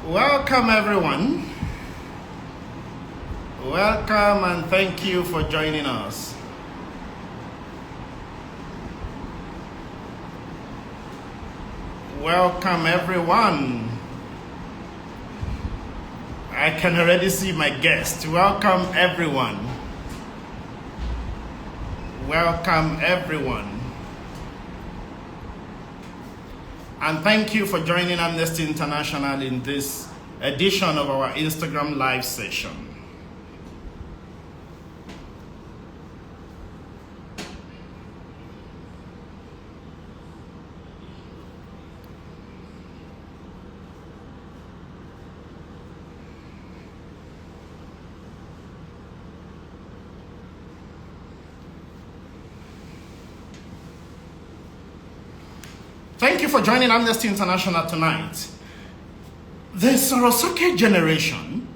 Welcome, everyone. Welcome and thank you for joining us. Welcome, everyone. I can already see my guest. Welcome, everyone. Welcome, everyone. And thank you for joining Amnesty International in this edition of our Instagram live session. Thank you for joining Amnesty International tonight. The Sorosuke generation,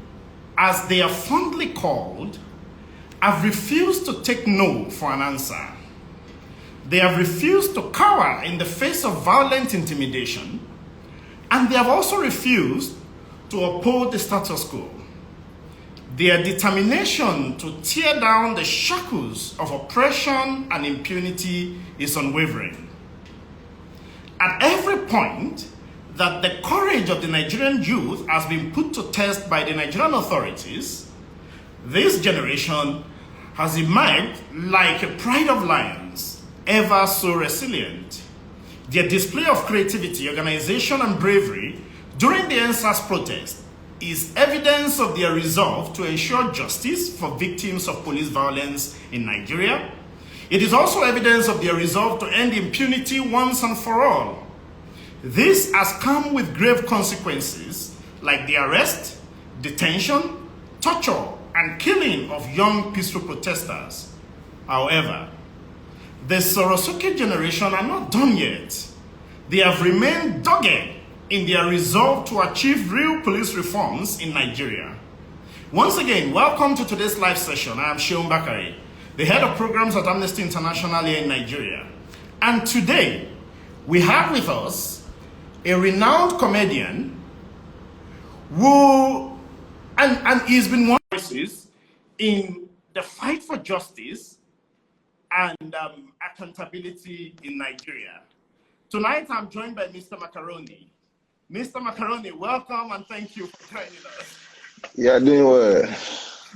as they are fondly called, have refused to take no for an answer. They have refused to cower in the face of violent intimidation, and they have also refused to uphold the status quo. Their determination to tear down the shackles of oppression and impunity is unwavering. At every point that the courage of the Nigerian youth has been put to test by the Nigerian authorities, this generation has emerged like a pride of lions, ever so resilient. Their display of creativity, organization, and bravery during the NSAS protest is evidence of their resolve to ensure justice for victims of police violence in Nigeria. It is also evidence of their resolve to end impunity once and for all. This has come with grave consequences like the arrest, detention, torture, and killing of young peaceful protesters. However, the Sorosuke generation are not done yet. They have remained dogged in their resolve to achieve real police reforms in Nigeria. Once again, welcome to today's live session. I am Mr Macaroni, the head of programs at Amnesty International here in Nigeria. And today, we have with us a renowned comedian who, and he's been one of the voices in the fight for justice and accountability in Nigeria. Tonight, I'm joined by Mr. Macaroni. Mr. Macaroni, welcome and thank you for joining us. You are doing well.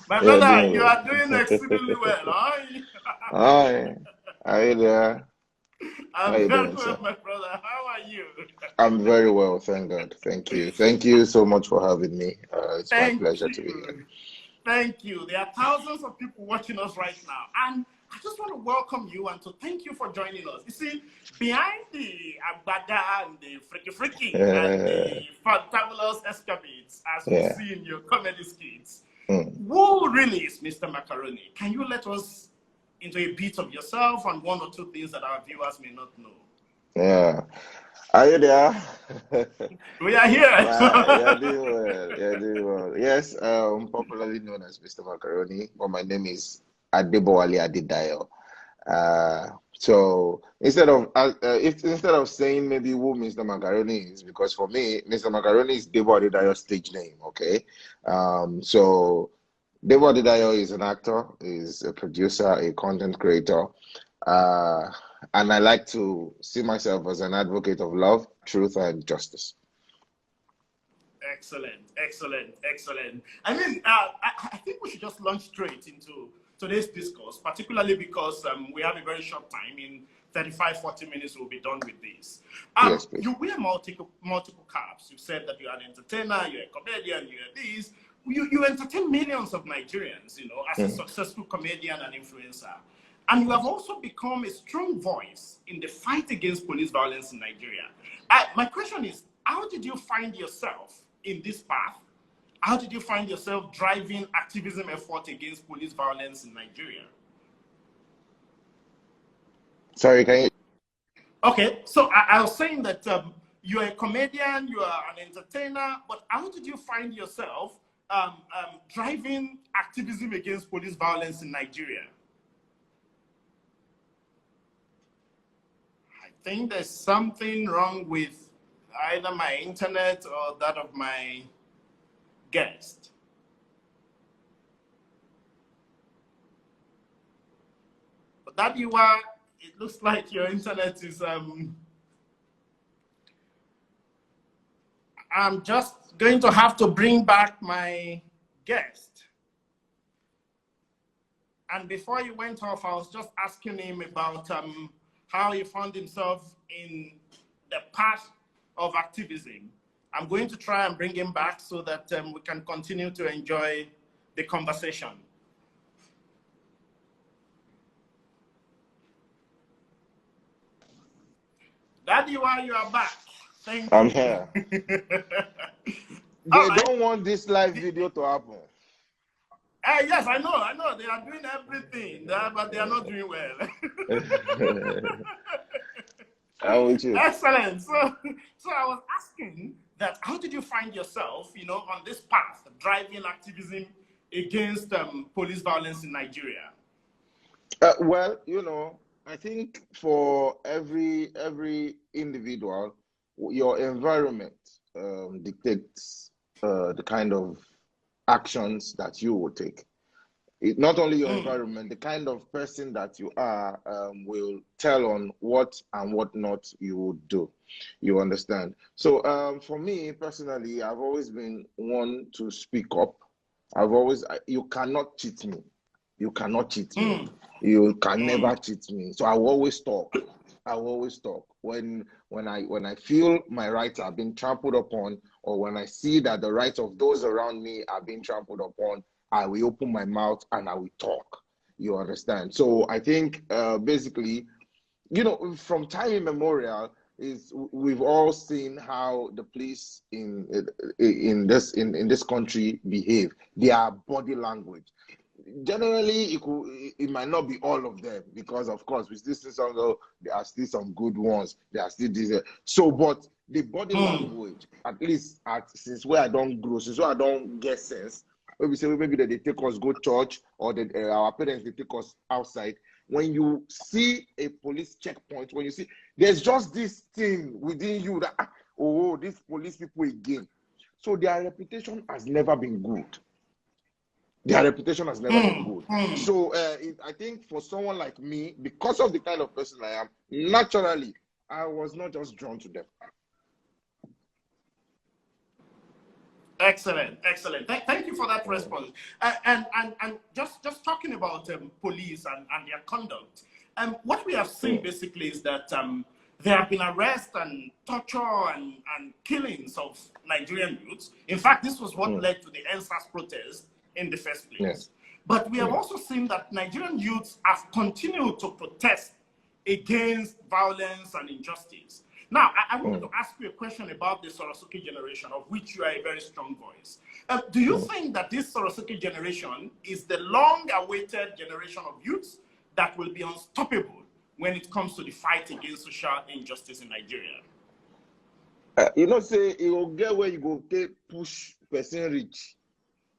My brother, you are doing exceedingly well, aren't you? Hi. Are you there? I'm very well, my brother. How are you? I'm very well, thank God. Thank you. Thank you so much for having me. It's my pleasure to be here. Thank you. There are thousands of people watching us right now. And I just want to welcome you and to thank you for joining us. You see, behind the agbada and the freaky and the fantabulous escapades, as we see in your comedy skits, who really is Mr. Macaroni? Can you let us into a bit of yourself and one or two things that our viewers may not know? Yeah. Are you there? We are here. You're doing well. You're doing well. Yes, popularly known as Mr. Macaroni, but my name is Adebowale Adedayo. So instead of saying maybe who Mr. Macaroni is, because for me, Mr. Macaroni is Debo Adedayo's stage name. Okay, so Debo Adedayo is an actor, is a producer, a content creator, and I like to see myself as an advocate of love, truth, and justice. Excellent, excellent, excellent. I mean, I think we should just launch straight into today's discourse, particularly because we have a very short time. In 35-40 minutes, we'll be done with this. Yes, please. You wear multiple caps. You said that you're an entertainer, you're a comedian, you're this. You entertain millions of Nigerians, you know, as a successful comedian and influencer. And you have also become a strong voice in the fight against police violence in Nigeria. My question is, how did you find yourself in this path? How did you find yourself driving activism effort against police violence in Nigeria? Sorry, can you? Okay, so I was saying that you're a comedian, you are an entertainer, but how did you find yourself driving activism against police violence in Nigeria? I think there's something wrong with either my internet or that of my guest. But that you are, it looks like your internet is, I'm just going to have to bring back my guest. And before he went off, I was just asking him about how he found himself in the path of activism. I'm going to try and bring him back so that we can continue to enjoy the conversation. Daddy, while you are back, thank you. I'm here. They don't want this live video to happen. Yes, I know. They are doing everything, but they are not doing well. How would you? Excellent. So I was asking that, how did you find yourself, on this path, driving activism against police violence in Nigeria? Well, I think for every individual, your environment dictates the kind of actions that you will take. Not only your environment, the kind of person that you are will tell on what and what not you would do. You understand? So for me personally, I've always been one to speak up. You cannot cheat me. You cannot cheat me. You can never cheat me. So I will always talk. When I feel my rights are being trampled upon, or when I see that the rights of those around me are being trampled upon, I will open my mouth and I will talk. You understand? So I think basically, from time immemorial, we've all seen how the police in this country behave. Their body language. Generally, it might not be all of them, because of course we still see there are still some good ones. There are still these. But the body language, at least since where I don't grow, since where I don't get sense, when we say maybe that they take us go church, or that our parents they take us outside. When you see a police checkpoint, when you see there's just this thing within you that these police people again. So their reputation has never been good. Their reputation has never been good. So I think for someone like me, because of the kind of person I am, naturally, I was not just drawn to them. Excellent. Thank you for that response. And just talking about police and their conduct, what we have seen basically is that there have been arrests and torture and killings of Nigerian youths. In fact, this was what led to the NSAS protest in the first place. Yes. But we have also seen that Nigerian youths have continued to protest against violence and injustice. Now, I want to ask you a question about the Sorosuke generation, of which you are a very strong voice. Do you think that this Sorosuke generation is the long-awaited generation of youths that will be unstoppable when it comes to the fight against social injustice in Nigeria? Say it will get where you go push person reach.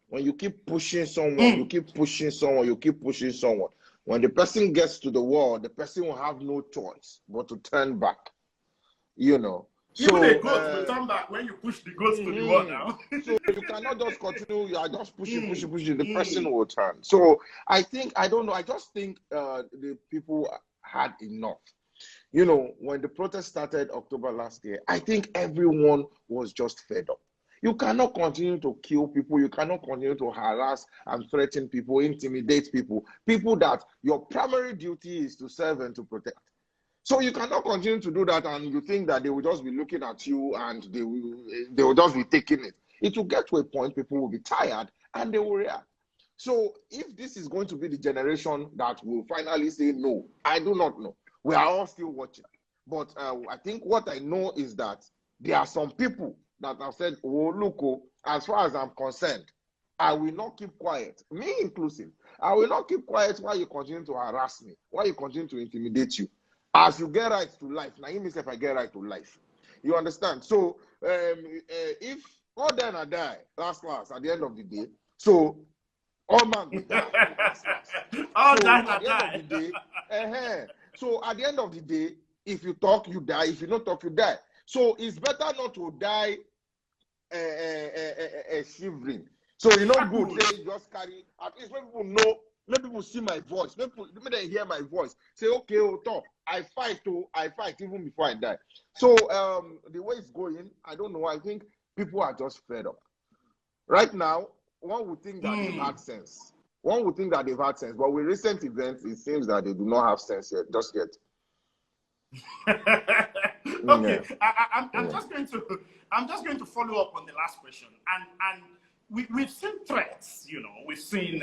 When you keep pushing someone, you keep pushing someone. When the person gets to the wall, the person will have no choice but to turn back. Even a goat will turn back when you push the goat to the wall now. So you cannot just continue. You are just pushing. The person will turn. So I just think the people had enough. When the protest started October last year, I think everyone was just fed up. You cannot continue to kill people. You cannot continue to harass and threaten people, intimidate people that your primary duty is to serve and to protect. So you cannot continue to do that, and you think that they will just be looking at you and they will just be taking it. It will get to a point people will be tired and they will react. So if this is going to be the generation that will finally say no, I do not know. We are all still watching. But I think what I know is that there are some people that have said, look, as far as I'm concerned, I will not keep quiet, me inclusive. I will not keep quiet while you continue to harass me, while you continue to intimidate you. As you get right to life, now if I get right to life. You understand? So if all then I die, last, at the end of the day, so all man will die. All so die, at the end of the day, so at the end of the day, if you talk, you die. If you don't talk, you die. So it's better not to die shivering. So you know, good. Say just carry. At least when people know, let people see my voice. Let they hear my voice. Say, okay, Oto, I fight even before I die. So the way it's going, I don't know. I think people are just fed up. Right now, one would think that they've had sense. One would think that they've had sense, but with recent events, it seems that they do not have sense yet, just yet. Okay, I'm just going to follow up on the last question, and we've seen threats. You know, we've seen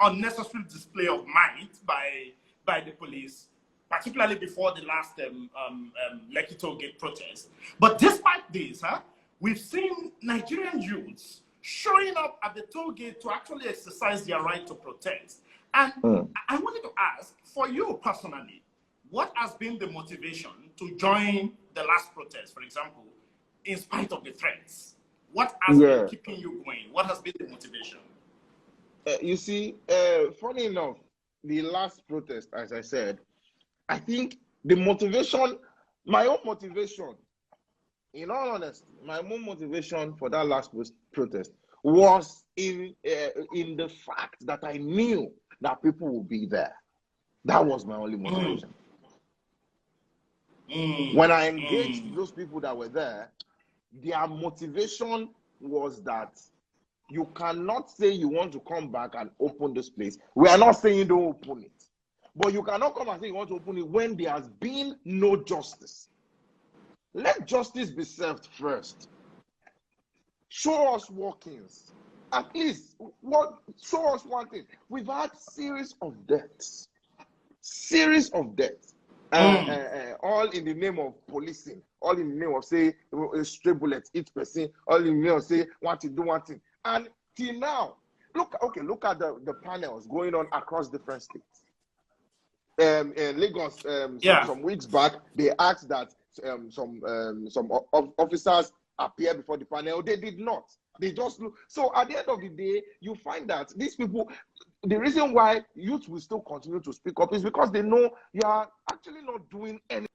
unnecessary display of might by the police, particularly before the last Lekki Toll Gate protest. But despite this, we've seen Nigerian youths showing up at the toll gate to actually exercise their right to protest. And I wanted to ask, for you personally, what has been the motivation to join the last protest, for example, in spite of the threats? What has been keeping you going? What has been the motivation? You see, funny enough, the last protest, as I said, I think the motivation, my own motivation, in all honesty, my own motivation for that last protest was in the fact that I knew that people would be there. That was my only motivation. When I engaged those people that were there, their motivation was that you cannot say you want to come back and open this place. We are not saying don't open it. But you cannot come and say you want to open it when there has been no justice. Let justice be served first. Show us workings. At least, show us one thing. We've had series of deaths. Series of deaths. All in the name of policing. All in the name of, say, a stray bullet, each person. All in the name of, say, want to do one thing. And till now, look at the panels going on across different states. In Lagos, some weeks back, they asked that some officers appear before the panel. They did not. They just look. So at the end of the day, you find that these people, the reason why youth will still continue to speak up is because they know you are actually not doing anything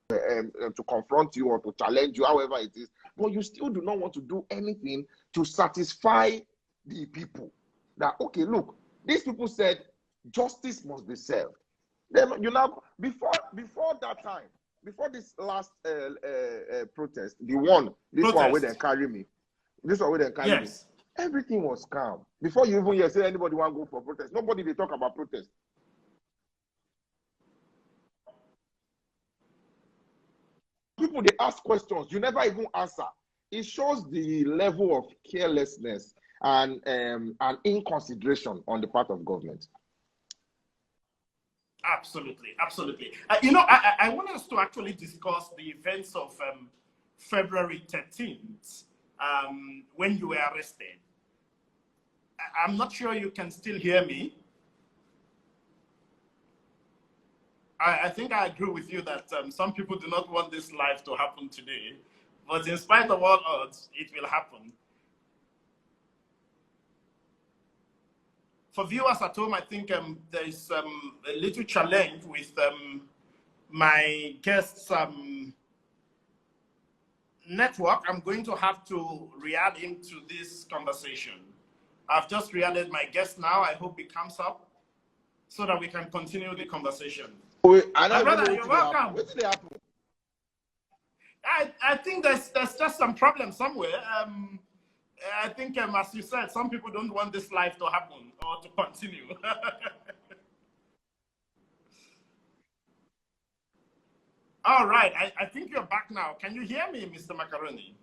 to confront you or to challenge you, however it is, but you still do not want to do anything to satisfy the people. That, okay, look, these people said justice must be served. Then, you know, before that time, before this last protest, one where they carry me, everything was calm. Before you even hear say anybody want to go for protest, nobody they talk about protest. People they ask questions, you never even answer. It shows the level of carelessness and inconsideration on the part of government. Absolutely, absolutely. You know, I want us to actually discuss the events of February 13th, when you were arrested. I'm not sure you can still hear me. I think I agree with you that some people do not want this live to happen today, but in spite of all odds, it will happen. For viewers at home, I think there is a little challenge with my guest's network. I'm going to have to re-add into this conversation. I've just re-added my guest now. I hope he comes up so that we can continue the conversation. Wait, my brother, you're welcome. What did happen? I think there's just some problem somewhere. I think, as you said, some people don't want this life to happen or to continue. All right, I think you're back now. Can you hear me, Mr. Macaroni?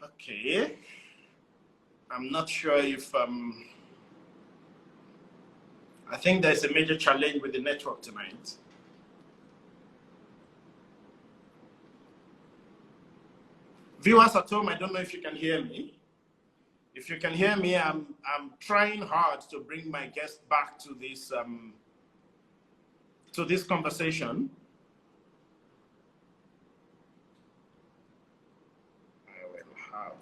Okay. I'm not sure if... I think there's a major challenge with the network tonight. Viewers at home, I don't know if you can hear me. If you can hear me, I'm trying hard to bring my guest back to this conversation. I will have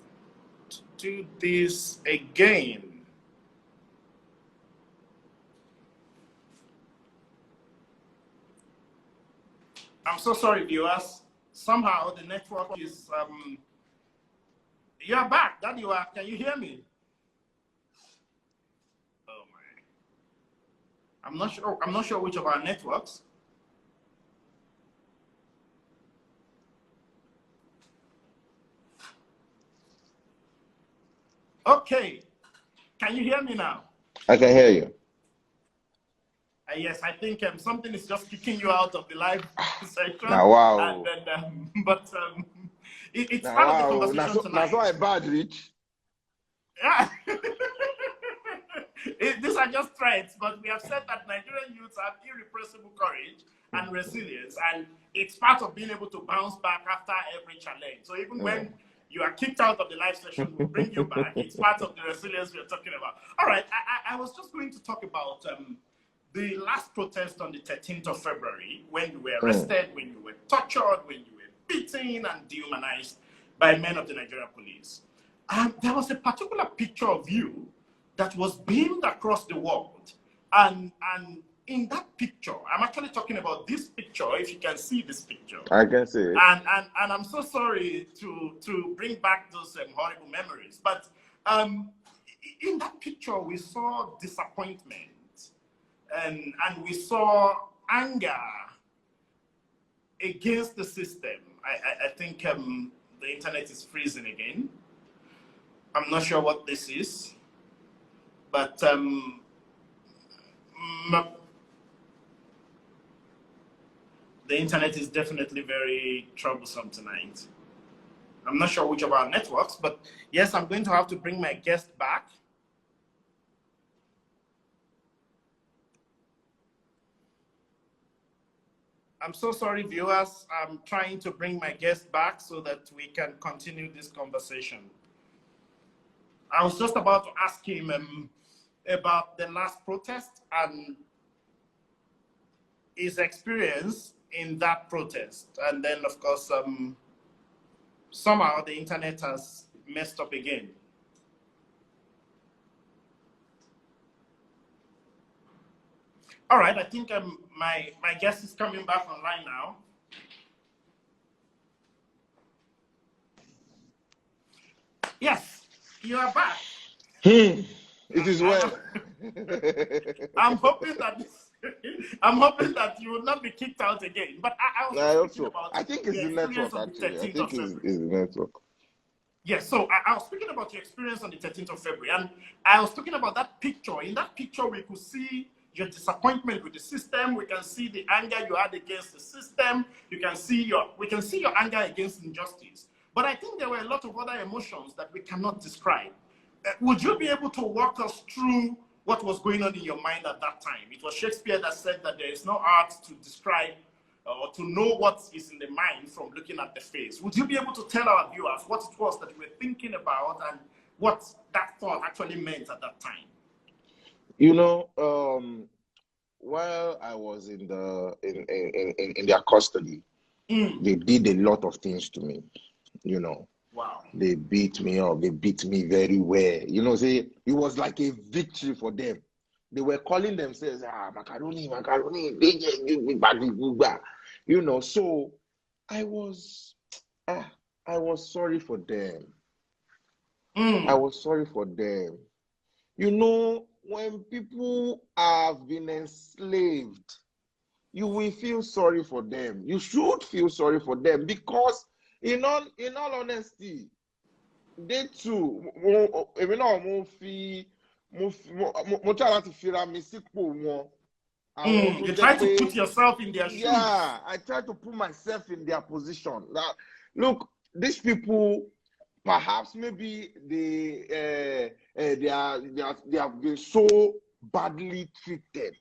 to do this again. I'm so sorry, viewers. Somehow the network is. You are back. That you are. Can you hear me? Oh my. I'm not sure. I'm not sure which of our networks. Okay. Can you hear me now? I can hear you. Yes, I think something is just kicking you out of the live session. Now, wow. And then, it's Now, part of the wow. conversation tonight. Now, so I bad, Rich. Yeah. These are just threats, but we have said that Nigerian youths have irrepressible courage and resilience, and it's part of being able to bounce back after every challenge. So even when you are kicked out of the live session, we'll bring you back. It's part of the resilience we're talking about. All right, I was just going to talk about the last protest on the 13th of February, when you were arrested, when you were tortured, when you were beaten and dehumanized by men of the Nigerian police. There was a particular picture of you that was beamed across the world. And in that picture, I'm actually talking about this picture, if you can see this picture. I can see it. And I'm so sorry to bring back those horrible memories. But in that picture, we saw disappointment. And we saw anger against the system. I think the internet is freezing again. I'm not sure what this is, but the internet is definitely very troublesome tonight. I'm not sure which of our networks, but yes, I'm going to have to bring my guest back. I'm so sorry, viewers. I'm trying to bring my guest back so that we can continue this conversation. I was just about to ask him about the last protest and his experience in that protest. And then, of course, somehow the internet has messed up again. All right, I think my guest is coming back online now. Yes, you are back. It is well. I'm hoping that you will not be kicked out again. But I was thinking about I think it's the network, actually. I think it's the network. Yes, so I was speaking about your experience on the 13th of February, and I was talking about that picture. In that picture, we could see your disappointment with the system. We can see the anger you had against the system. We can see your anger against injustice. But I think there were a lot of other emotions that we cannot describe. Would you be able to walk us through what was going on in your mind at that time? It was Shakespeare that said that there is no art to describe or to know what is in the mind from looking at the face. Would you be able to tell our viewers what it was that you were thinking about and what that thought actually meant at that time? You know, while I was in their custody, they did a lot of things to me. You know, wow. They beat me up. They beat me very well. You know, it was like a victory for them. They were calling themselves macaroni, macaroni. You know, so I was sorry for them. I was sorry for them. You know, when people have been enslaved, you will feel sorry for them. You should feel sorry for them because, in all honesty, they too. You try to put yourself in their shoes. Yeah, I try to put myself in their position. Now, look, these people, perhaps maybe they have been so badly treated,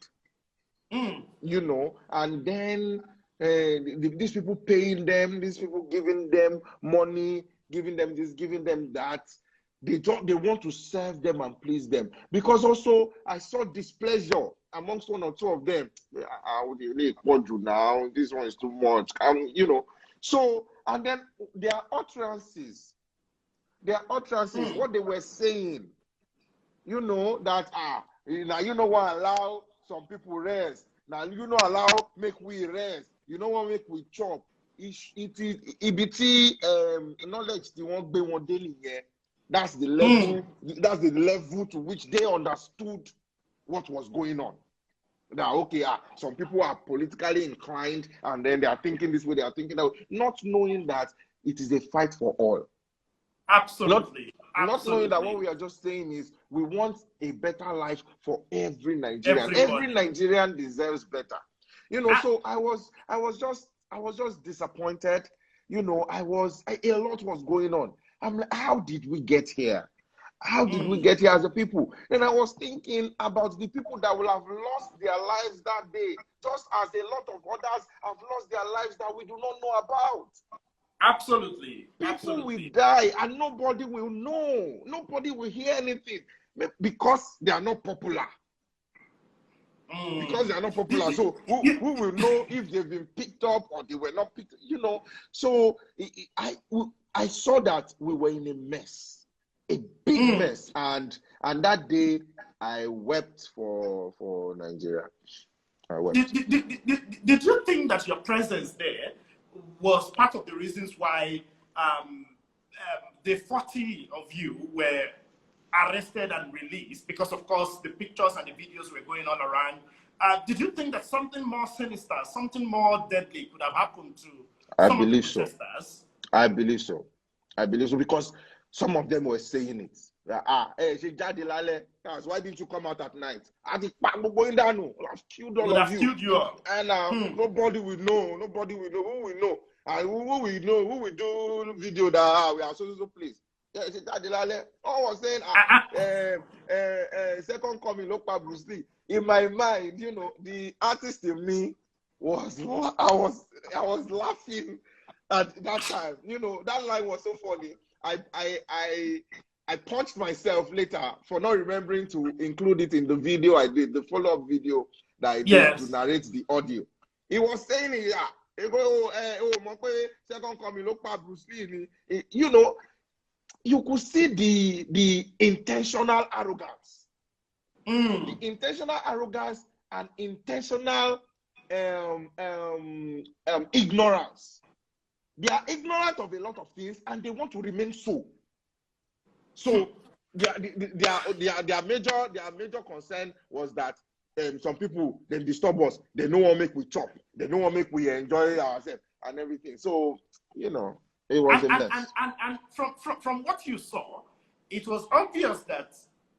you know, and then these people paying them, these people giving them money, giving them this, giving them that. They want to serve them and please them. Because also I saw displeasure amongst one or two of them. I would really want you now. This one is too much. You know. So, and then their utterances, what they were saying, you know, that now you know what, allow some people rest. Now you know allow make we rest. you know what make we chop. It is EBT knowledge they won't be one daily. Yeah, that's the level. That's the level to which they understood what was going on. That okay, some people are politically inclined, and then they are thinking this way, they are thinking that way, not knowing that it is a fight for all. Absolutely. Not knowing that what we are just saying is we want a better life for every Nigerian. Everybody. Every Nigerian deserves better. You know, so I was just disappointed. You know, a lot was going on. I'm like, how did we get here? How did we get here as a people? And I was thinking about the people that will have lost their lives that day, just as a lot of others have lost their lives that we do not know about. Absolutely. People will die and nobody will know. Nobody will hear anything because they are not popular. Because they are not popular. So who will know if they've been picked up or they were not picked up? You know, so I saw that we were in a mess, a big mess. And that day I wept for Nigeria. I wept. Did you think that your presence there was part of the reasons why the 40 of you were arrested and released? Because, of course, the pictures and the videos were going all around. Did you think that something more sinister, something more deadly could have happened to some of the protesters? I believe so. I believe so because some of them were saying it. Hey, why didn't you come out at night? I think going down. I've killed all of you. Killed you up. And nobody will know. Nobody will know. Who will know? And who will know? Who will do video that we are so please? Yeah, all was saying second coming, look at Bruce Lee. In my mind, you know, the artist in me was I was laughing at that time. You know, that line was so funny. I punched myself later for not remembering to include it in the video I did, the follow-up video that I did to narrate the audio. He was saying it, second coming, look at Bruce Lee. You know, you could see the intentional arrogance. The intentional arrogance and intentional ignorance. They are ignorant of a lot of things and they want to remain so. So their major concern was that some people then disturb us. They don't want to make we chop. They don't want to make we enjoy ourselves and everything. So you know, it was a mess. And from what you saw, it was obvious that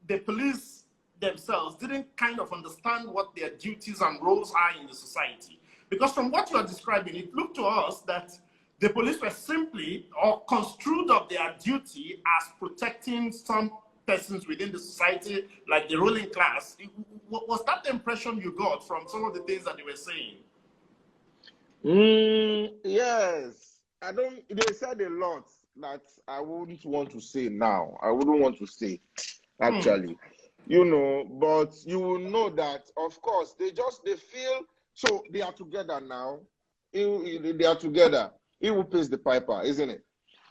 the police themselves didn't kind of understand what their duties and roles are in the society. Because from what you are describing, it looked to us that the police were simply or construed of their duty as protecting some persons within the society, like the ruling class. Was that the impression you got from some of the things that they were saying? Yes. They said a lot that I wouldn't want to say now. I wouldn't want to say, actually. You know, but you will know that, of course, they feel, so they are together now. They are together. He will pays the piper, isn't it?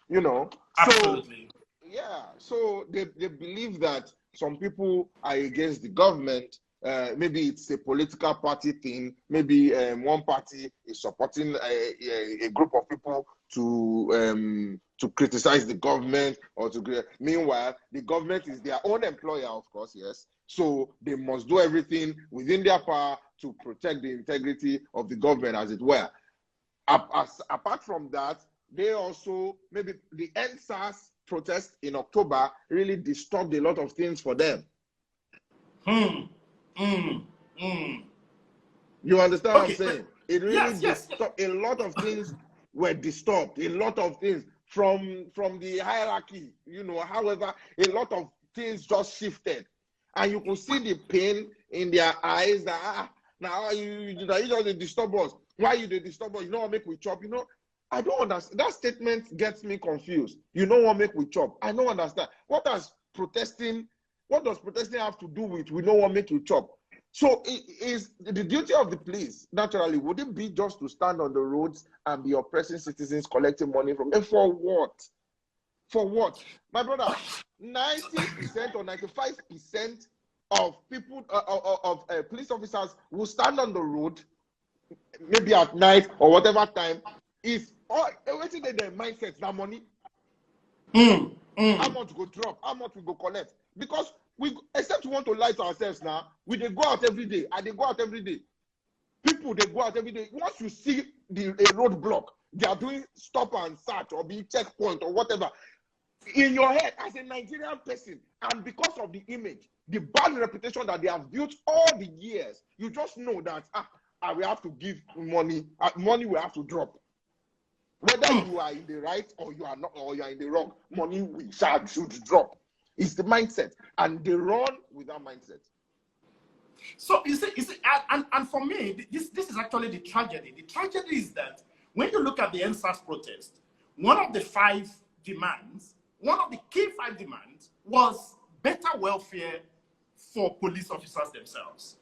You know? Absolutely. So, yeah. So they believe that some people are against the government. Maybe it's a political party thing. Maybe one party is supporting a group of people to criticize the government or to. Meanwhile, the government is their own employer, of course, yes. So they must do everything within their power to protect the integrity of the government, as it were. Apart from that, they also, maybe the NSAS protest in October really disturbed a lot of things for them. You understand what I'm saying? It really disturbed. A lot of things were disturbed. A lot of things from the hierarchy, you know, however, a lot of things just shifted. And you could see the pain in their eyes that, now you just disturb us. Why you disturb us? You know what make we chop? You know, I don't understand. That statement gets me confused. You know what make we chop? I don't understand. What does protesting have to do with we know what make you chop? So it is the duty of the police, naturally, would it be just to stand on the roads and be oppressing citizens, collecting money from them? For what? For what? My brother, 90% or 95% of people, of police officers will stand on the road, maybe at night or whatever time, is all everything in their mindset, that money. How much go drop? How much we go collect? Because we, except we want to lie to ourselves now, we they go out every day, and they go out every day. People they go out every day. Once you see a roadblock, they are doing stop and search or be checkpoint or whatever. In your head, as a Nigerian person, and because of the image, the bad reputation that they have built all the years, you just know that we have to give money. Money will have to drop. Whether you are in the right or you are not, or you are in the wrong, money should drop. It's the mindset, and they run with that mindset. So you see, and for me, this is actually the tragedy. The tragedy is that when you look at the NSAS protest, one of the key 5 demands was better welfare for police officers themselves.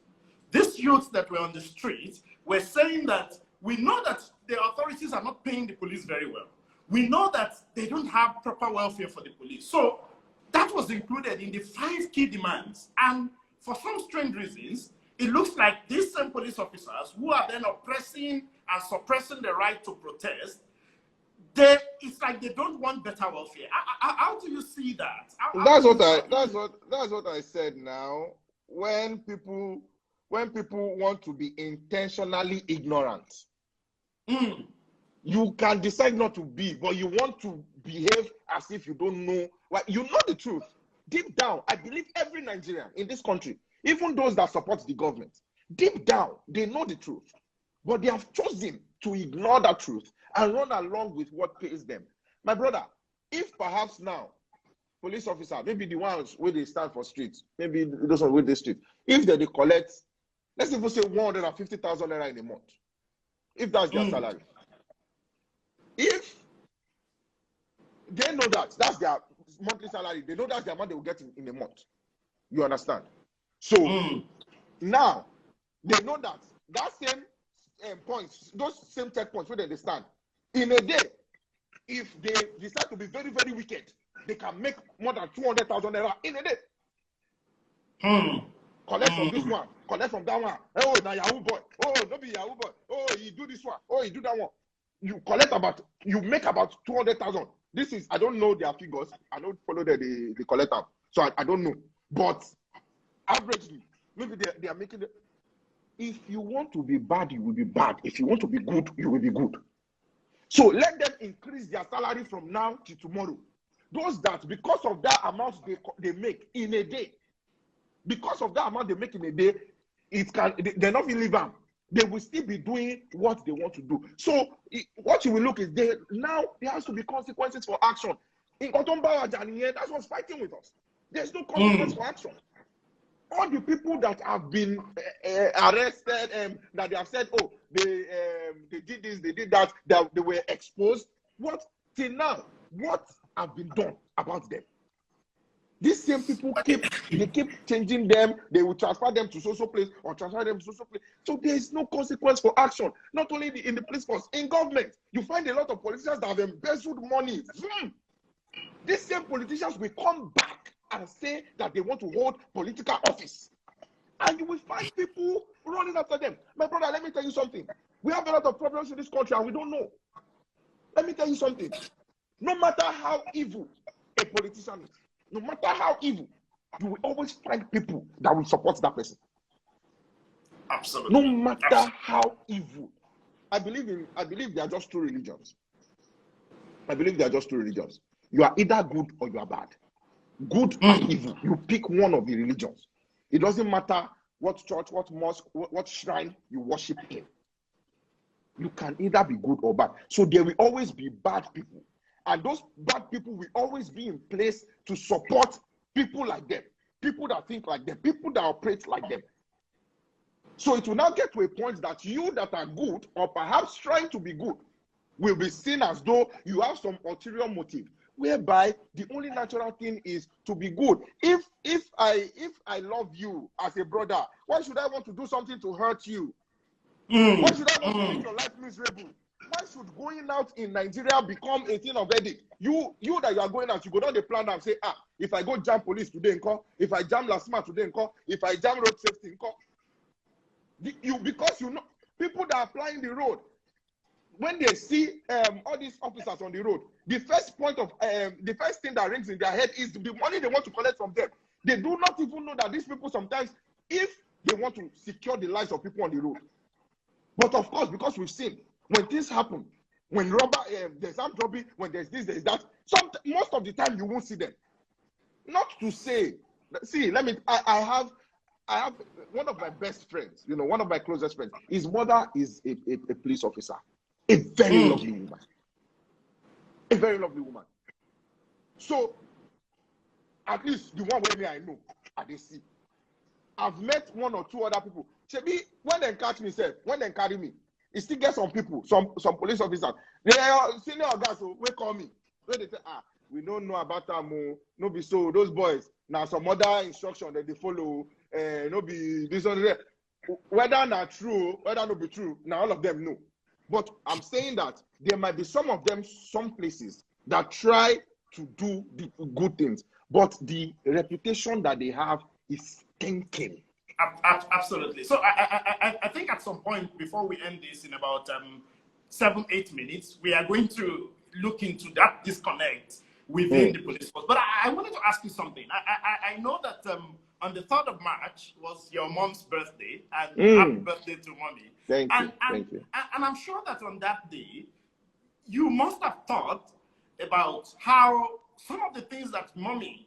These youths that were on the street were saying that we know that the authorities are not paying the police very well. We know that they don't have proper welfare for the police. So that was included in the 5 key demands. And for some strange reasons, it looks like these same police officers who are then oppressing and suppressing the right to protest, it's like they don't want better welfare. How do you see that? That's what I said now. When people want to be intentionally ignorant, you can decide not to be, but you want to behave as if you don't know. Like, you know the truth. Deep down, I believe every Nigerian in this country, even those that support the government, deep down, they know the truth. But they have chosen to ignore that truth and run along with what pays them. My brother, if perhaps now, police officer, maybe the ones where they stand for streets, maybe those ones with the street, if they collect, let's even say 150,000 naira in a month, if that's their salary, if they know that that's their monthly salary, they know that's the amount they will get in a month. You understand? So now they know that same points, those same checkpoints where they stand, in a day, if they decide to be very, very wicked, they can make more than 200,000 naira in a day. Collect from this one, collect from that one. Oh, now Yahoo boy. Oh, no be Yahoo boy. Oh, he do this one. Oh, he do that one. You make about 200,000. This is, I don't know their figures. I don't follow the collect them. So I don't know. But averagely, maybe they are making it. If you want to be bad, you will be bad. If you want to be good, you will be good. So let them increase their salary from now to tomorrow. Those that, because of that amount they make in a day, because of that amount they make in a day, they're not going to leave them. They will still be doing what they want to do. So what you will look is there has to be consequences for action. In Kotomba, that's what's fighting with us. There's no consequence for action. All the people that have been arrested, that they have said, oh, they did this, they did that, they were exposed. What till now? What have been done about them? These same people keep changing them. They will transfer them to social place or transfer them to social place. So there is no consequence for action. Not only in the police force, in government, you find a lot of politicians that have embezzled money. These same politicians will come back and say that they want to hold political office, and you will find people running after them. My brother, let me tell you something. We have a lot of problems in this country, and we don't know. Let me tell you something. No matter how evil a politician is, no matter how evil, you will always find people that will support that person. Absolutely. No matter how evil. I believe they are just 2 religions. I believe they are just 2 religions. You are either good or you are bad. Good and evil. You pick one of the religions. It doesn't matter what church, what mosque, what shrine you worship in. You can either be good or bad. So there will always be bad people. And those bad people will always be in place to support people like them, people that think like them, people that operate like them. So it will now get to a point that you that are good, or perhaps trying to be good, will be seen as though you have some ulterior motive, whereby the only natural thing is to be good. If I love you as a brother, why should I want to do something to hurt you? Why should I want to make your life miserable? Why should going out in Nigeria become a thing of edict? You that you are going out, you go down the plan and say, if I go jam police today, if I jam last month today, if I jam road safety, because you know, People that are flying the road, when they see all these officers on the road, the first thing that rings in their head is the money they want to collect from them. They do not even know that these people sometimes, if they want to secure the lives of people on the road. But of course, because we've seen when things happen, when there's armed robbery, when there's this, there's that, most of the time you won't see them. Not to say, see, I have one of my best friends, one of my closest friends. His mother is a police officer. A very lovely woman. A very lovely woman. So, at least the one where I know, I dey see. I've met one or two other people. Shebi, when they catch me, when they carry me, it still get some people, some police officers. They are senior guys who call me. When they say, we don't know about them, no be so. Those boys, now some other instruction that they follow, no be this or that. Whether not true, whether not be true, now all of them know. But I'm saying that there might be some of them, some places that try to do the good things, but the reputation that they have is stinking. Absolutely. So I think at some point before we end this in about 7-8 minutes, we are going to look into that disconnect within the police force. But I wanted to ask you something. I know that on the 3rd of March was your mom's birthday, and happy birthday to mommy. Thank you. And I'm sure that on that day, you must have thought about how some of the things that mommy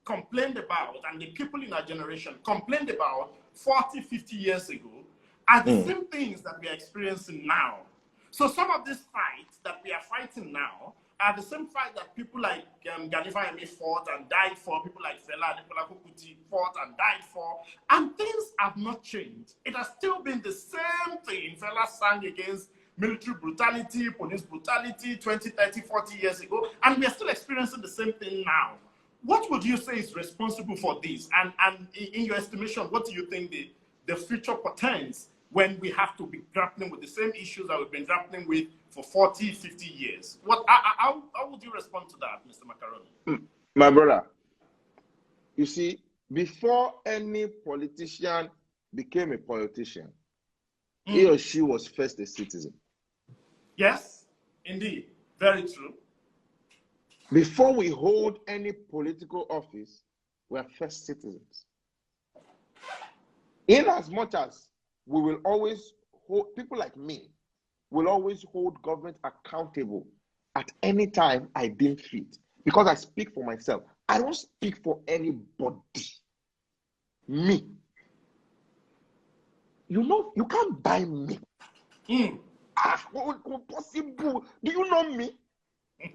complained about and the people in our generation complained about 40, 50 years ago are the same things that we are experiencing now. So some of these fights that we are fighting now are the same fight that people like Ganifa Emi fought and died for, people like Fela Adepola Kuti fought and died for, and things have not changed. It has still been the same thing. Fela sang against military brutality, police brutality 20, 30, 40 years ago, and we are still experiencing the same thing now. What would you say is responsible for this? And in your estimation, what do you think the future portends when we have to be grappling with the same issues that we've been grappling with for 40, 50 years? How would you respond to that, Mr. Macaroni? My brother, you see, before any politician became a politician, he or she was first a citizen. Yes, indeed. Very true. Before we hold any political office, we are first citizens. In as much as we will always hold, people like me will always hold government accountable at any time I deem fit. Because I speak for myself. I don't speak for anybody. Me. You can't buy me. What possible? Do you know me?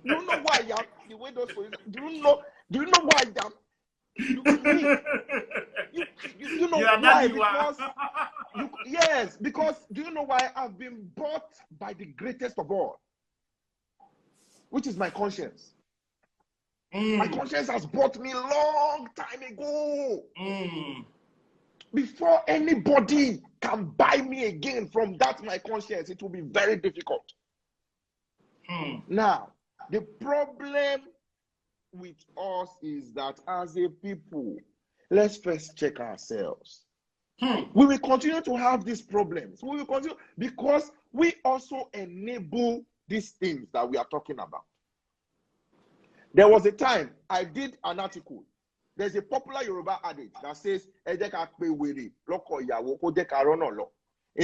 Do you know who I am? The way those police, do you know who I am? You know why? Because yes, because do you know why? I've been bought by the greatest of all, which is my conscience. My conscience has bought me long time ago. Before anybody can buy me again from that my conscience, it will be very difficult. Now, the problem with us is that as a people, let's first check ourselves. We will continue to have these problems. We will continue because we also enable these things that we are talking about. There was a time I did an article. There's a popular Yoruba adage that says, in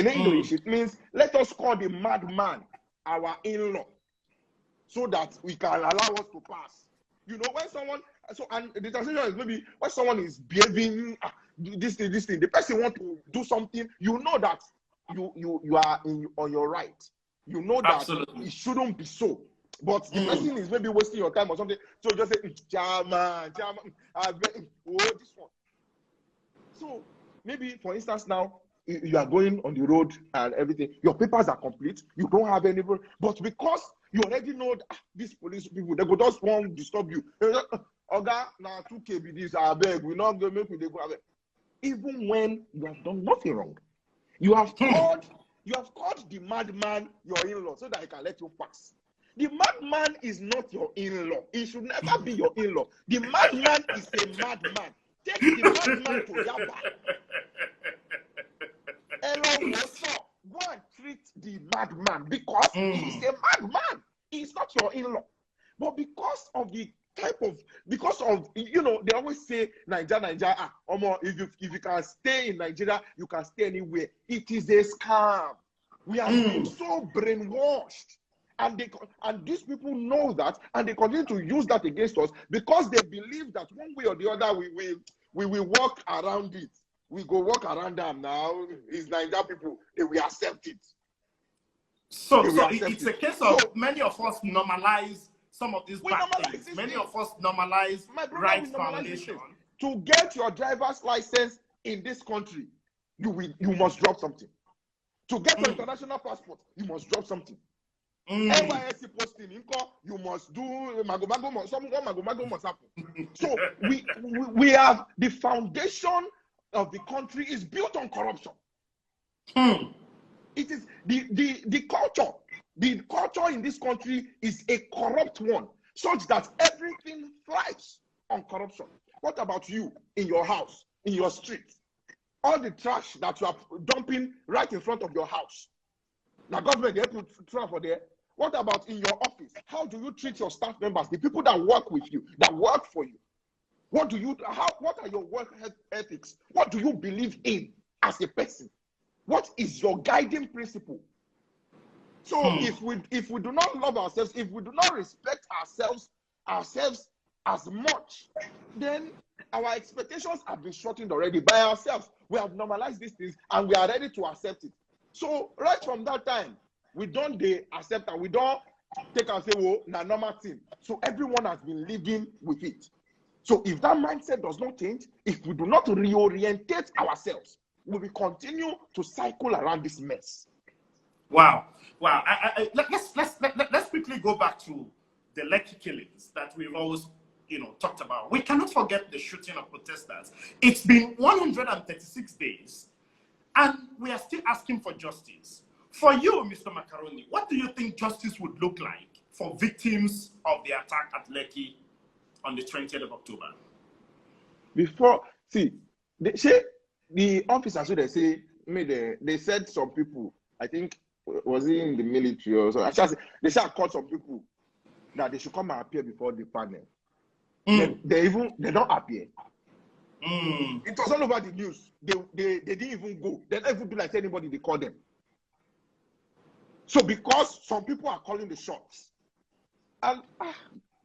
English, it means, let us call the madman our in-law so that we can allow us to pass. You know, when someone, and the translation is maybe when someone is behaving, this thing, the person wants to do something, you know that you are on your right. You know that it shouldn't be so. But the person is maybe wasting your time or something. So you just say, Jama, oh, this one. So maybe, for instance, now, you are going on the road and everything. Your papers are complete. You don't have any, but because you already know that these police people, they go just want to disturb you. Oga, now 2K be this, I beg, we not going to make you go. Even when you have done nothing wrong, you have called the madman your in-law so that he can let you pass. The madman is not your in-law. He should never be your in-law. The madman is a madman. Take the madman to Yaba. Hello, what's up? Go and treat the madman because he's a madman. He's not your in-law. But because of the they always say Nigeria, if you can stay in Nigeria, you can stay anywhere. It is a scam. We are being so brainwashed. And these people know that, and they continue to use that against us because they believe that one way or the other we will walk around it. We go walk around them now. It's Nigeria people. They will accept it. So it's a case of many of us normalize some of these bad things. Many of us normalize rights violation. To get your driver's license in this country, you must drop something. To get your international passport, you must drop something. NYSC posting, you must do mago must happen. So we have the foundation of the country is built on corruption. It is the culture. The culture in this country is a corrupt one, such that everything thrives on corruption. What about you in your house, in your street? All the trash that you are dumping right in front of your house. Now, government, they have to throw for there. What about in your office? How do you treat your staff members, the people that work with you, that work for you? What are your work ethics? What do you believe in as a person? What is your guiding principle? So if we do not love ourselves, if we do not respect ourselves as much, then our expectations have been shortened already by ourselves. We have normalized these things and we are ready to accept it. So right from that time, we don't accept and we don't take and say, well, na normal thing. So everyone has been living with it. So if that mindset does not change, if we do not reorientate ourselves, we will continue to cycle around this mess. Wow. Let's quickly go back to the Lekki killings that we've always talked about. We cannot forget the shooting of protesters. It's been 136 days, and we are still asking for justice. For you, Mr. Macaroni, what do you think justice would look like for victims of the attack at Lekki on the 20th of October? The officers who they said some people, I think, was he in the military or so? They said called some people that they should come and appear before the panel. They don't appear. It was all over the news. They didn't even go. They don't even do like anybody they call them. So because some people are calling the shots, and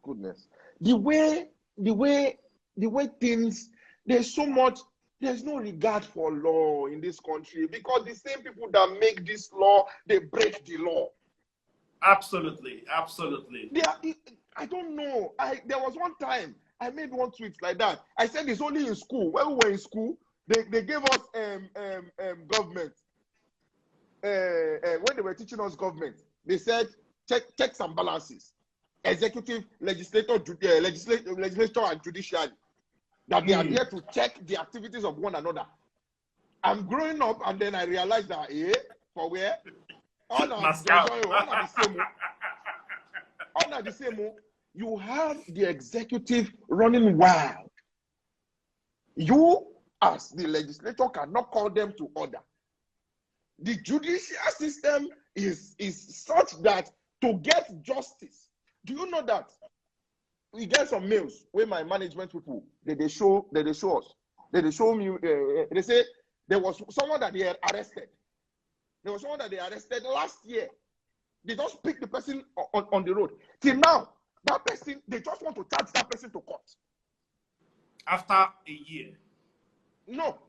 goodness, the way things, there's no regard for law in this country because the same people that make this law, they break the law. Absolutely. I don't know. There was one time I made one tweet like that. I said it's only in school. When we were in school, they gave us government. When they were teaching us government, they said checks and balances, executive, legislature, and judiciary. That they are there to check the activities of one another. I'm growing up and then I realized that, for where? All are the same. You have the executive running wild. You, as the legislator, cannot call them to order. The judicial system is such that to get justice, do you know that? We get some mails where my management people they show us. They show me. They say there was someone that they had arrested. There was someone that they arrested last year. They just pick the person on the road. Till now, that person, they just want to charge that person to court. After a year? No,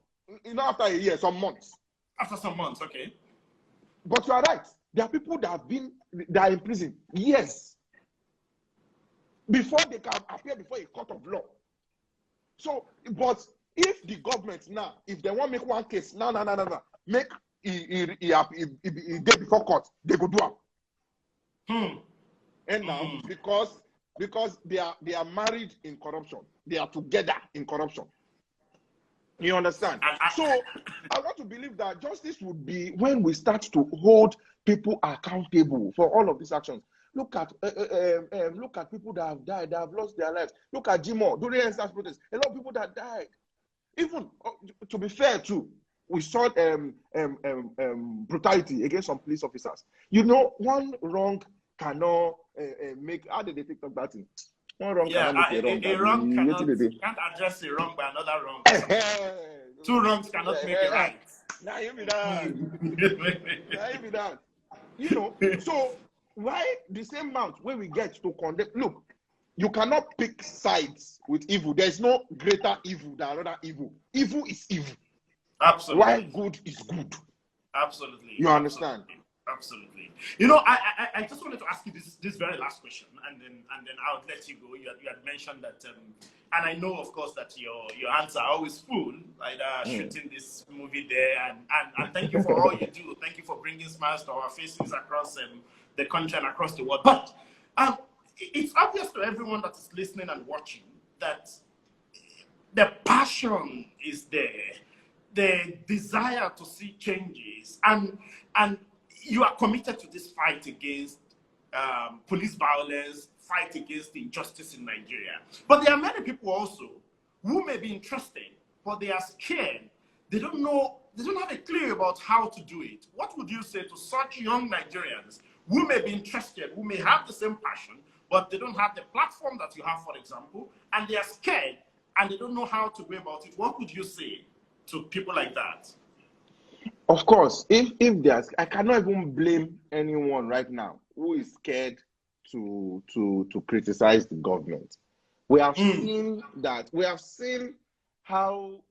after a year, some months. After some months, okay. But you are right. There are people that are in prison years before they can appear before a court of law. So, but if the government now, if they want to make one case, make it before court, they go do it. And now, because they are married in corruption, they are together in corruption. You understand? So I want to believe that justice would be when we start to hold people accountable for all of these actions. Look at people that have died, that have lost their lives. Look at Jimo during NSAS protests. A lot of people that died. Even to be fair too, we saw brutality against some police officers. You know, one wrong cannot make, how did they take up that thing? One wrong cannot make a wrong. A wrong can't address a wrong by another wrong. Two wrongs cannot make a right. Now you be that. Now you be that. You know, so why the same amount when we get to condemn? Look, you cannot pick sides with evil. There's no greater evil than another evil. Evil is evil. Absolutely. While good is good. Absolutely. You understand? Absolutely. You know, I just wanted to ask you this very last question, and then I'll let you go. You had mentioned that, and I know, of course, that your hands are always full, like shooting this movie there, and thank you for all you do. Thank you for bringing smiles to our faces across the country and across the world. But it's obvious to everyone that is listening and watching that the passion is there, the desire to see changes, and you are committed to this fight against police violence, fight against the injustice in Nigeria. But there are many people also who may be interested, but they are scared. They don't know, they don't have a clue about how to do it. What would you say to such young Nigerians who may be interested, who may have the same passion, but they don't have the platform that you have, for example, and they are scared and they don't know how to go about it? What would you say to people like that? Of course, if there's, I cannot even blame anyone right now who is scared to criticize the government. We have seen that. We have seen how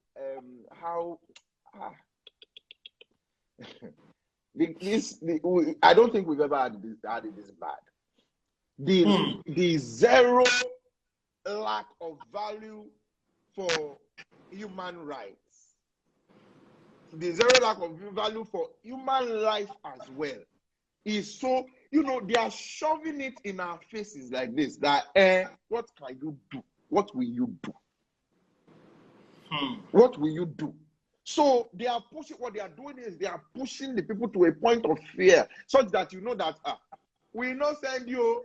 I don't think we've ever had it this bad. The zero lack of value for human rights. The zero lack of value for human life as well is so, you know, they are shoving it in our faces like this, that what can you do? What will you do? What will you do? So they are pushing, what they are doing is they are pushing the people to a point of fear, such that you know that we not send you.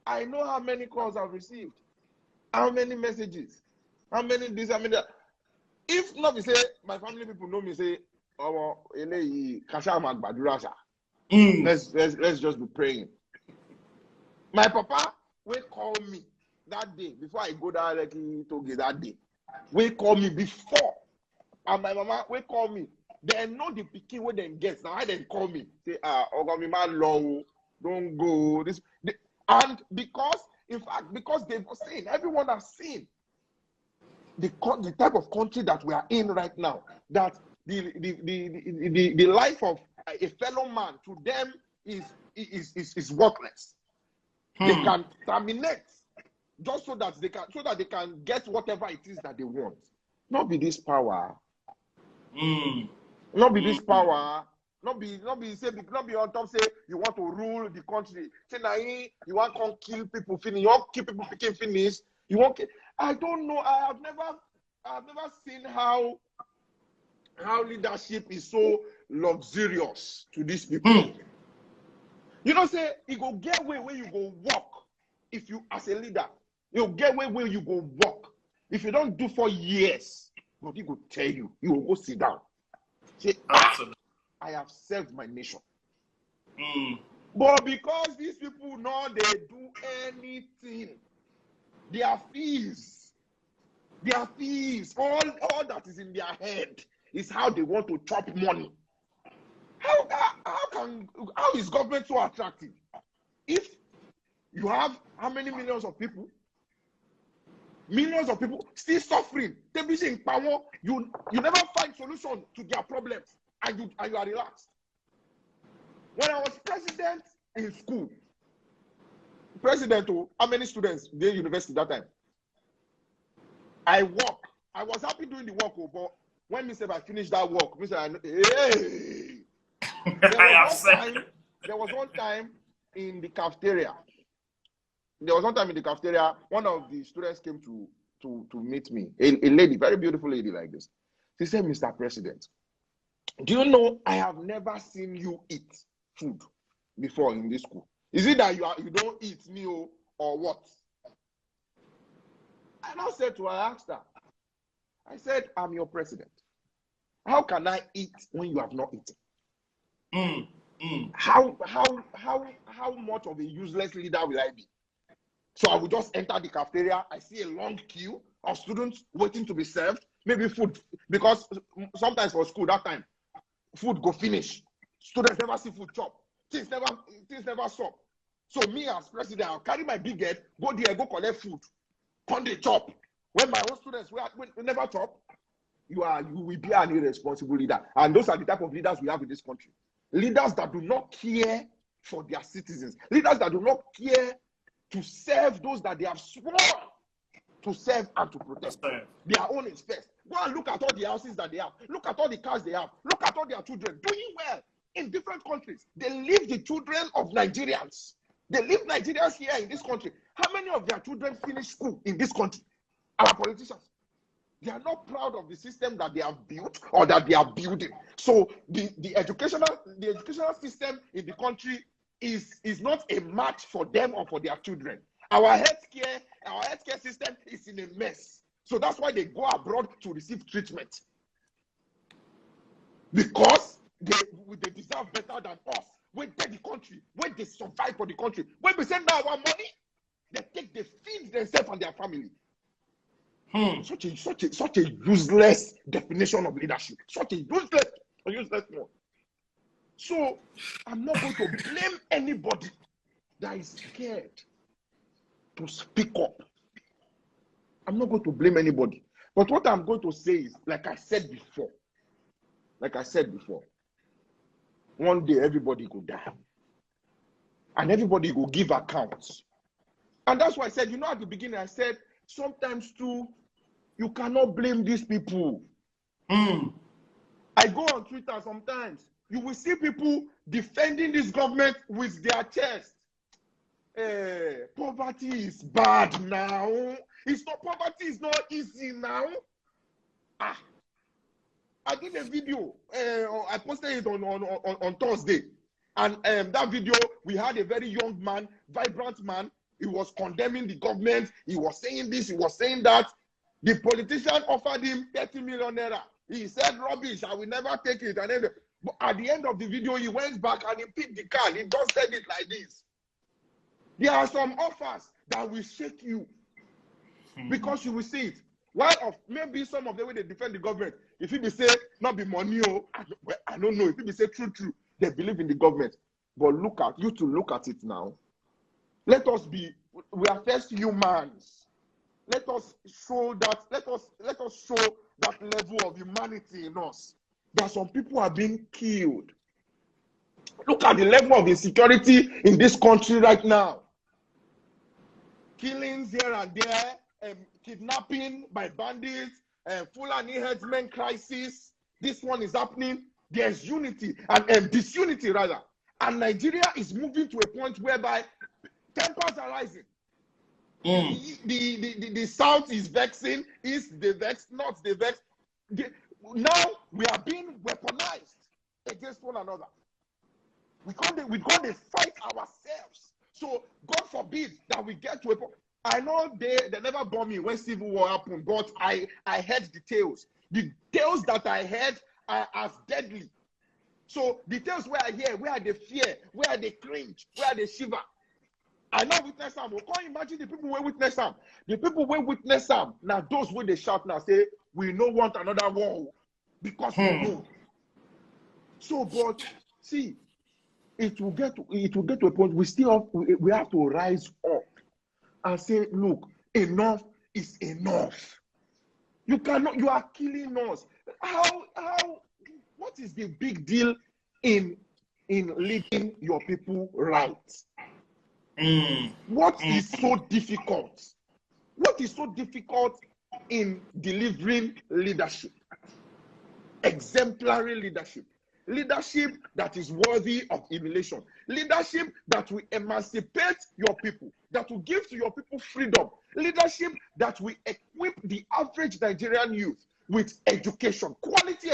I know how many calls I've received, how many messages, how many this, how many that. If not, we say my family people know me say, oh, let's just be praying. My papa will call me that day before I go directly to get that day. Will call me before, and my mama will call me. They know the pikin where they get. Now I then call me say, long, don't go this, and because in fact because they've seen, everyone has seen. The type of country that we are in right now, that the life of a fellow man to them is worthless. They can terminate just so that they can get whatever it is that they want. Not be this power. Not be this power. Not be on top say you want to rule the country. Say now you want to kill people finish. You want to keep people picking finish. You want. I don't know. I've never seen how leadership is so luxurious to these people. You know, say you go get way where you go walk. If you as a leader, you get way where you go walk. If you don't do for years, but he will tell you, you will go sit down. Say, I have served my nation. But because these people know they do anything. They are thieves. They are thieves. All that is in their head is how they want to chop money. How is government so attractive? If you have how many millions of people? Millions of people still suffering. They be saying power. You never find solution to their problems, and you are relaxed. When I was president in school, how many students in university that time? I was happy doing the work, but when I finished that work, hey. There was one time in the cafeteria. One of the students came to meet me. A lady, very beautiful lady like this. She said, Mr. President, do you know I have never seen you eat food before in this school? Is it that you don't eat meal or what? And I asked her, I said, I'm your president. How can I eat when you have not eaten? How much of a useless leader will I be? So I will just enter the cafeteria. I see a long queue of students waiting to be served. Maybe food, because sometimes for school that time, food go finish. Students never see food chop. Things never stop. So me as president, I'll carry my big head, go there, go collect food, come they chop. When my own students will never chop, you will be an irresponsible leader. And those are the type of leaders we have in this country. Leaders that do not care for their citizens. Leaders that do not care to serve those that they have sworn to serve and to protect. Their own is first. Go and look at all the houses that they have. Look at all the cars they have. Look at all their children doing well in different countries. They leave the children of Nigerians. They leave Nigerians here in this country. How many of their children finish school in this country? Our politicians. They are not proud of the system that they have built or that they are building. So the educational system in the country is not a match for them or for their children. Our healthcare system is in a mess. So that's why they go abroad to receive treatment. Because they deserve better than us. When they the country, when they survive for the country, when we send now our money, they feed themselves and their family. Such a useless definition of leadership. Such a useless one. So I'm not going to blame anybody that is scared to speak up. I'm not going to blame anybody. But what I'm going to say is, like I said before, one day everybody will die. And everybody will give accounts. And that's why I said, at the beginning, I said, sometimes too, you cannot blame these people. I go on Twitter sometimes. You will see people defending this government with their chest. Poverty is bad now. Poverty is not easy now. I did a video. I posted it on Thursday. And that video, we had a very young man, vibrant man. He was condemning the government. He was saying this, he was saying that. The politician offered him 30 million naira. He said, rubbish, I will never take it. And then, but at the end of the video, he went back and he picked the card. He just said it like this. There are some offers that will shake you because you will see it. While maybe some of the way they defend the government, if it be say, not be money, I don't know. If it be say true, they believe in the government. But look at it now. We are first humans. Let us show that level of humanity in us. That some people are being killed. Look at the level of insecurity in this country right now. Killings here and there, kidnapping by bandits, Fulani herdsmen crisis. This one is happening. There's unity and disunity rather. And Nigeria is moving to a point whereby tempers are rising. The South is vexing, East they vex, North they vex. Now we are being weaponized against one another. We can't fight ourselves. So God forbid that we get to a point. I know they never bomb me when Civil War happened, but I heard the tales. The tales that I heard are as deadly. So the tales where I hear, where they fear, where they cringe, where they shiver. I know witness them. We can't imagine the people who witness them. The people who witness them, now those when they shout now say, we don't want another war because we know. So, but see, it will get to a point we have to rise up and say, look, enough is enough. You are killing us. What is the big deal in leading your people right? What is so difficult? What is so difficult in delivering leadership? Exemplary leadership. Leadership that is worthy of emulation. Leadership that will emancipate your people, that will give to your people freedom. Leadership that will equip the average Nigerian youth with education, quality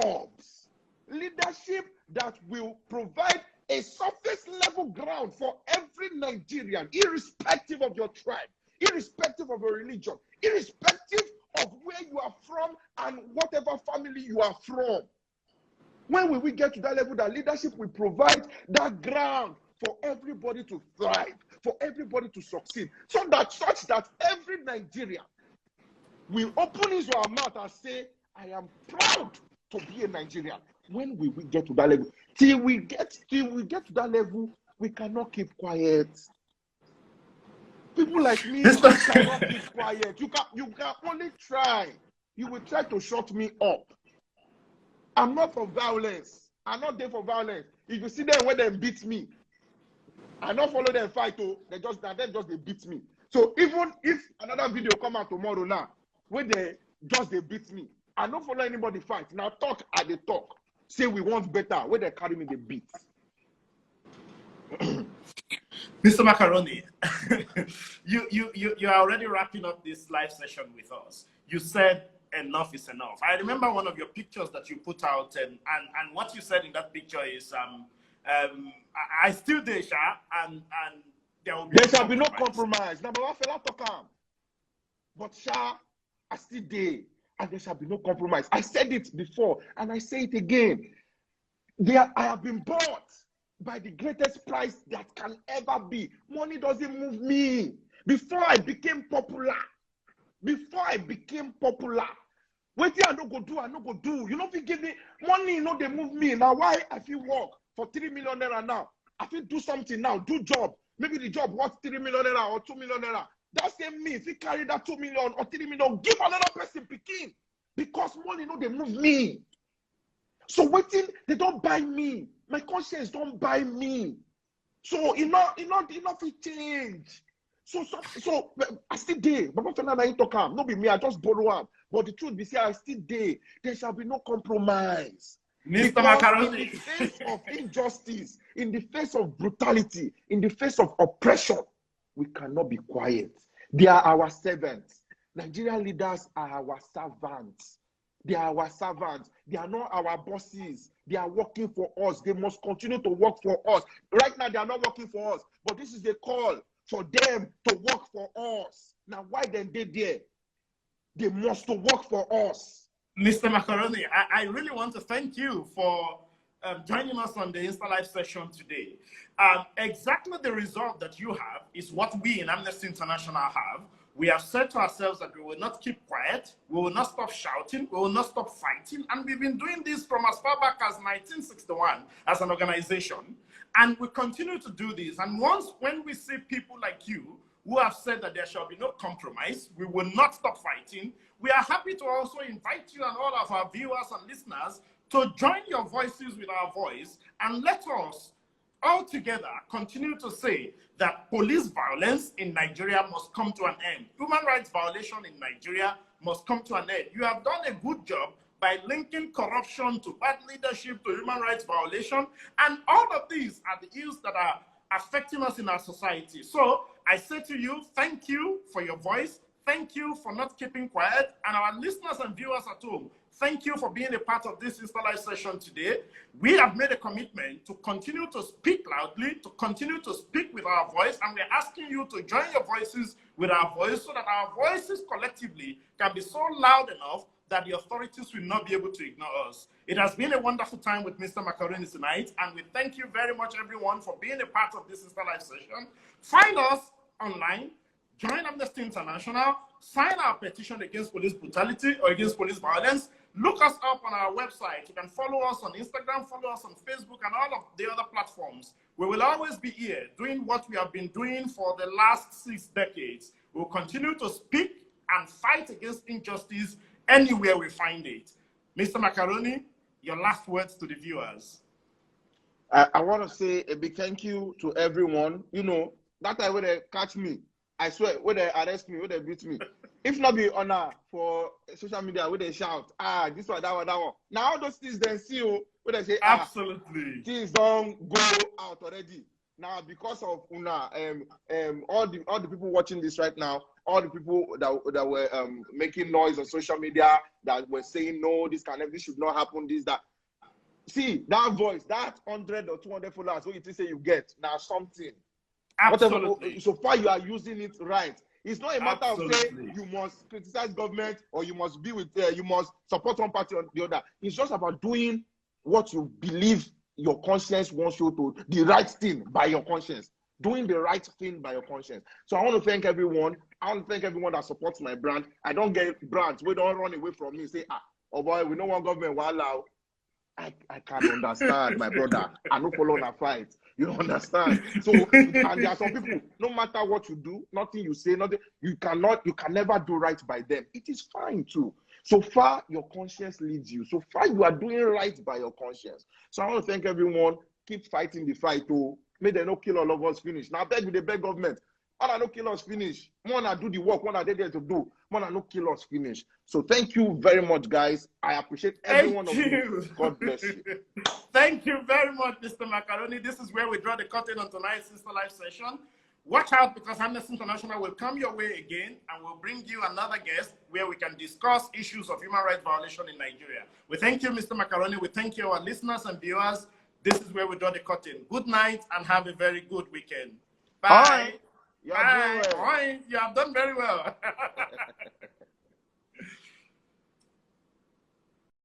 jobs. Leadership that will provide a surface level ground for every Nigerian, irrespective of your tribe, irrespective of your religion, irrespective of where you are from and whatever family you are from. When will we get to that level that leadership will provide that ground for everybody to thrive, for everybody to succeed, such that every Nigerian will open his or her mouth and say, I am proud to be a Nigerian. When will we get to that level? Till we get to that level, we cannot keep quiet. People like me cannot keep quiet. You can only try. You will try to shut me up. I'm not for violence. I'm not there for violence. If you see them when they beat me, I don't follow them fight. Oh, they beat me. So even if another video come out tomorrow now, where they beat me, I don't follow anybody fight. Now talk at the talk. Say we want better. Where they carry me, they beat. Mr. Macaroni, you are already wrapping up this live session with us. You said enough is enough. I remember one of your pictures that you put out, and what you said in that picture is, I still there, Sha, and there shall be no compromise. Number one, fella talk. But Sha, I still there, and there shall be no compromise. I said it before, and I say it again. I have been bought by the greatest price that can ever be. Money doesn't move me. Before I became popular, what I no go do. You know, if you give me money, you know they move me. Now why I feel work for 3 million naira now? I feel do something now, do job. Maybe the job worth 3 million naira or 2 million naira. That same me, if you carry that 2 million or 3 million, give another person picking. Because money, no, they move me. So waiting, they don't buy me. My conscience don't buy me. So enough change. So I still there. Baba Fernanda ain't talk am. No be me, I just borrow am. But the truth be say I still there. There shall be no compromise. Mr. Macaroni. In the face of injustice, in the face of brutality, in the face of oppression, we cannot be quiet. They are our servants. Nigerian leaders are our servants. They are our servants. They are not our bosses. They are working for us. They must continue to work for us. Right now, they are not working for us. But this is a call for them to work for us. Now, why then they there? They must to work for us. Mr. Macaroni, I really want to thank you for joining us on the Insta Live session today. Exactly the result that you have is what we in Amnesty International have. We have said to ourselves that we will not keep quiet, we will not stop shouting, we will not stop fighting, and we've been doing this from as far back as 1961 as an organization, and we continue to do this. And when we see people like you who have said that there shall be no compromise, we will not stop fighting, we are happy to also invite you and all of our viewers and listeners to join your voices with our voice, and let us all together continue to say that police violence in Nigeria must come to an end. Human rights violation in Nigeria must come to an end. You have done a good job by linking corruption to bad leadership, to human rights violation, and all of these are the ills that are affecting us in our society. So I say to you, thank you for your voice. Thank you for not keeping quiet. And our listeners and viewers at home, thank you for being a part of this Insta Live session today. We have made a commitment to continue to speak loudly, to continue to speak with our voice, and we're asking you to join your voices with our voice so that our voices collectively can be so loud enough that the authorities will not be able to ignore us. It has been a wonderful time with Mr. Macaroni tonight, and we thank you very much, everyone, for being a part of this Insta Live session. Find us online. Join Amnesty International, sign our petition against police brutality or against police violence. Look us up on our website. You can follow us on Instagram, follow us on Facebook, and all of the other platforms. We will always be here doing what we have been doing for the last 6 decades. We'll continue to speak and fight against injustice anywhere we find it. Mr. Macaroni, your last words to the viewers. I want to say a big thank you to everyone. You know, that time when they catch me, I swear, when they arrest me, when they beat me, if not be honor for social media, when they shout, this one, that one, that one. Now all those things they see you, when they say, absolutely, things don't go out already. Now because of Una, all the people watching this right now, all the people that were making noise on social media, that were saying no, this should not happen, this, that. See that voice, that 100 or 200 followers, what you say you get now something. Absolutely. Whatever, so far you are using it right. It's not a matter of saying Absolutely. you must criticize government or you must be with, you must support one party or the other. It's just about doing what you believe your conscience wants you to, the right thing by your conscience. Doing the right thing by your conscience. So I want to thank everyone. I want to thank everyone that supports my brand. I don't get brands. We don't run away from me. Say, oh boy, we don't want government will allow. I can understand, my brother. I don't follow on a fight. You understand? So, and there are some people, no matter what you do, nothing you say, nothing, you can never do right by them. It is fine too. So far, your conscience leads you. So far, you are doing right by your conscience. So I want to thank everyone. Keep fighting the fight. Oh, may they not kill all of us finish. Now, beg with the beg government. Wanna no kill us finish. Wanna do the work. Wanna they there to do. Wanna no kill us finish. So thank you very much, guys. I appreciate every one of you. God bless you. Thank you very much, Mr. Macaroni. This is where we draw the curtain on tonight's Sister Live session. Watch out, because Amnesty International will come your way again and will bring you another guest where we can discuss issues of human rights violation in Nigeria. We thank you, Mr. Macaroni. We thank you, our listeners and viewers. This is where we draw the curtain. Good night and have a very good weekend. Bye. All right. Bye. You have done very well.